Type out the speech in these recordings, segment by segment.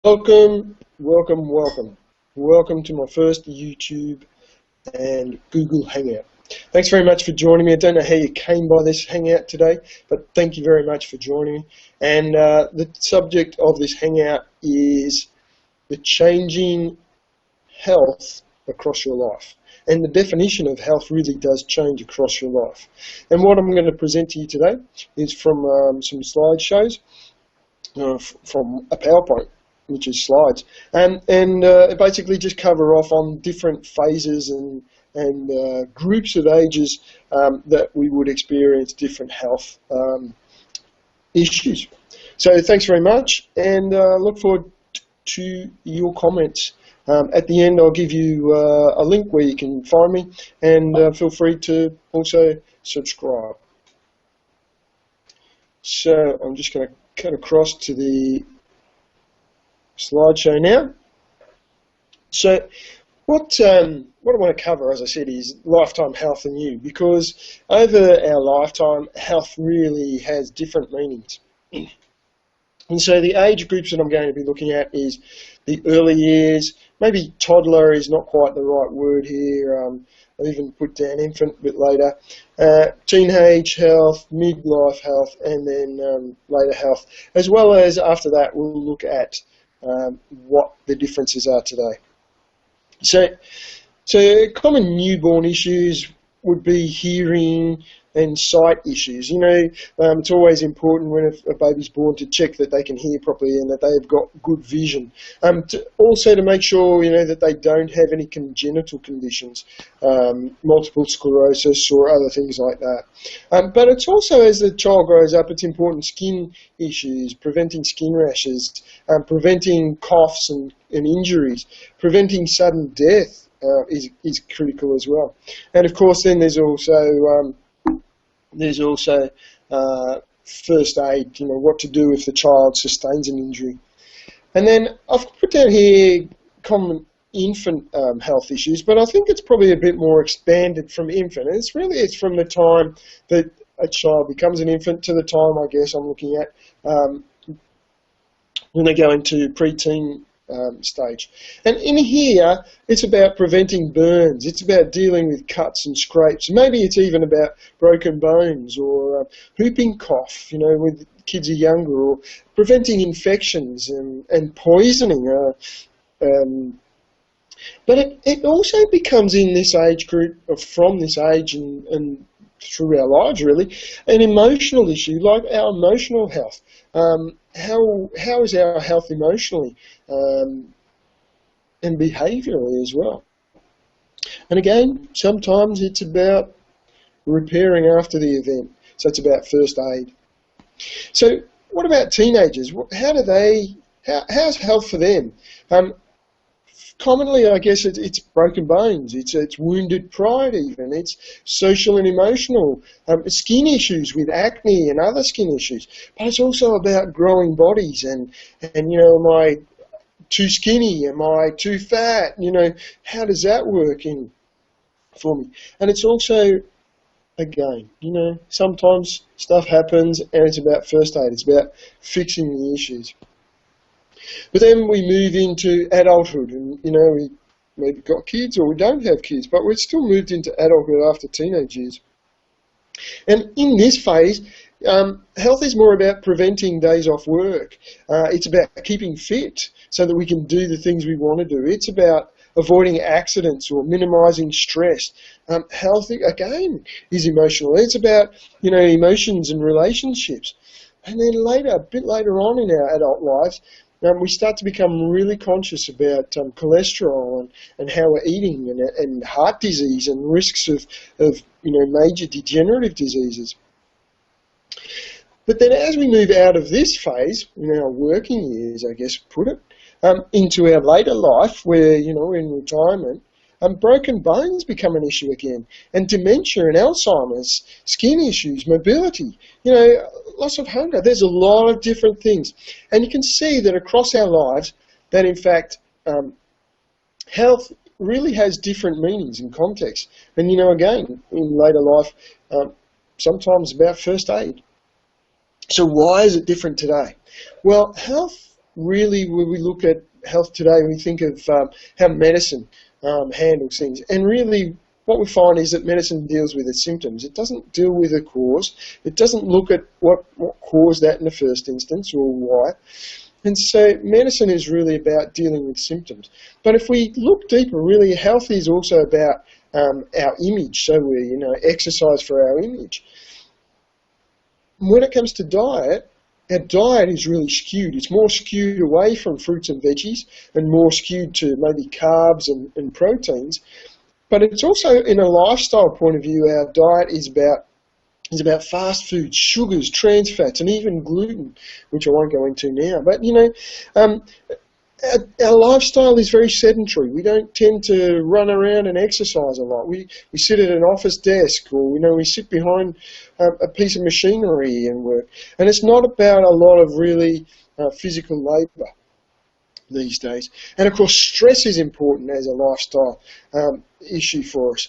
Welcome, welcome, welcome. Welcome to my first YouTube and Google Hangout. Thanks very much for joining me. I don't know how you came by this Hangout today, but thank you very much for joining me. And the subject of this Hangout is the changing health across your life. And the definition of health really does change across your life. And what I'm going to present to you today is from some slideshows from a PowerPoint, which is slides, and basically just cover off on different phases and groups of ages that we would experience different health issues. So thanks very much, and look forward to your comments. At the end, I'll give you a link where you can find me, and feel free to also subscribe. So I'm just going to cut across to the slideshow now. So what I want to cover, as I said, is lifetime health and you, because over our lifetime, health really has different meanings. And so the age groups that I'm going to be looking at is the early years, maybe toddler is not quite the right word here, I'll even put down infant a bit later, teenage health, midlife health, and then later health, as well as after that we'll look at what the differences are today. So common newborn issues would be hearing and sight issues. It's always important when a baby's born to check that they can hear properly and that they've got good vision. Also to make sure, that they don't have any congenital conditions, multiple sclerosis or other things like that. But it's also, as the child grows up, it's important skin issues, preventing skin rashes, preventing coughs and injuries, preventing sudden death is critical as well. And of course then there's also first aid, what to do if the child sustains an injury. And then I've put down here common infant health issues, but I think it's probably a bit more expanded from infant. And it's from the time that a child becomes an infant to the time, I guess, I'm looking at when they go into preteen stage. And in here, it's about preventing burns. It's about dealing with cuts and scrapes. Maybe it's even about broken bones or whooping cough, when kids are younger, or preventing infections and poisoning. But it also becomes in this age group, or from this age and through our lives really, an emotional issue, like our emotional health. How is our health emotionally and behaviourally as well? And again, sometimes it's about repairing after the event, so it's about first aid. So what about teenagers? How's health for them? Commonly, I guess it's broken bones, it's wounded pride even, it's social and emotional, skin issues with acne and other skin issues. But it's also about growing bodies and am I too skinny, am I too fat, how does that work in for me? And it's also, again, sometimes stuff happens and it's about first aid, it's about fixing the issues. But then we move into adulthood, and we maybe got kids or we don't have kids, but we've still moved into adulthood after teenage years. And in this phase, health is more about preventing days off work. It's about keeping fit so that we can do the things we want to do. It's about avoiding accidents or minimising stress. Health, again, is emotional. It's about, emotions and relationships. And then a bit later on in our adult lives, we start to become really conscious about cholesterol and how we're eating and heart disease and risks of major degenerative diseases. But then as we move out of this phase, in our working years, I guess put it, into our later life where, we're in retirement, broken bones become an issue again, and dementia and Alzheimer's, skin issues, mobility, loss of hunger. There's a lot of different things. And you can see that across our lives that, in fact, health really has different meanings and contexts. And, again, in later life, sometimes about first aid. So why is it different today? Well, health really, when we look at health today, we think of how medicine handles things. And really, what we find is that medicine deals with the symptoms. It doesn't deal with the cause. It doesn't look at what caused that in the first instance or why. And so medicine is really about dealing with symptoms. But if we look deeper, really, health is also about our image. So we, exercise for our image. When it comes to diet, our diet is really skewed. It's more skewed away from fruits and veggies and more skewed to maybe carbs and proteins. But it's also, in a lifestyle point of view, our diet is about fast foods, sugars, trans fats, and even gluten, which I won't go into now. But, our lifestyle is very sedentary. We don't tend to run around and exercise a lot. We sit at an office desk, or, we sit behind a piece of machinery and work. And it's not about a lot of really physical labour these days. And of course, stress is important as a lifestyle issue for us.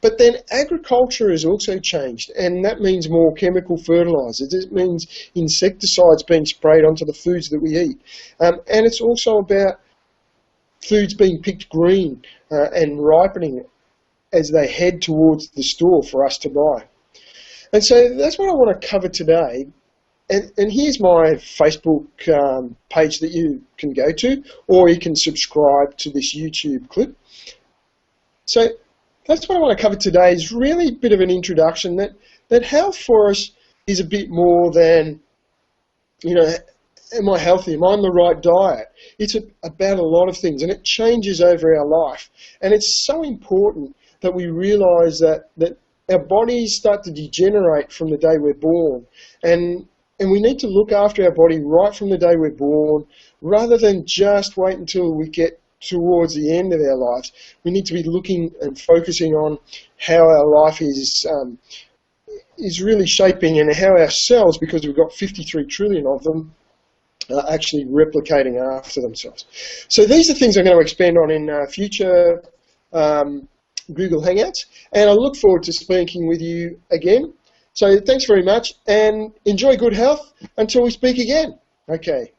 But then agriculture has also changed, and that means more chemical fertilizers. It means insecticides being sprayed onto the foods that we eat. And it's also about foods being picked green and ripening as they head towards the store for us to buy. And so that's what I want to cover today. And here's my Facebook page that you can go to, or you can subscribe to this YouTube clip. So that's what I want to cover today, is really a bit of an introduction that health for us is a bit more than, am I healthy? Am I on the right diet? It's about a lot of things, and it changes over our life. And it's so important that we realise that our bodies start to degenerate from the day we're born. And we need to look after our body right from the day we're born, rather than just wait until we get towards the end of our lives. We need to be looking and focusing on how our life is really shaping, and how our cells, because we've got 53 trillion of them, are actually replicating after themselves. So these are things I'm going to expand on in future Google Hangouts, and I look forward to speaking with you again. So thanks very much, and enjoy good health until we speak again. Okay.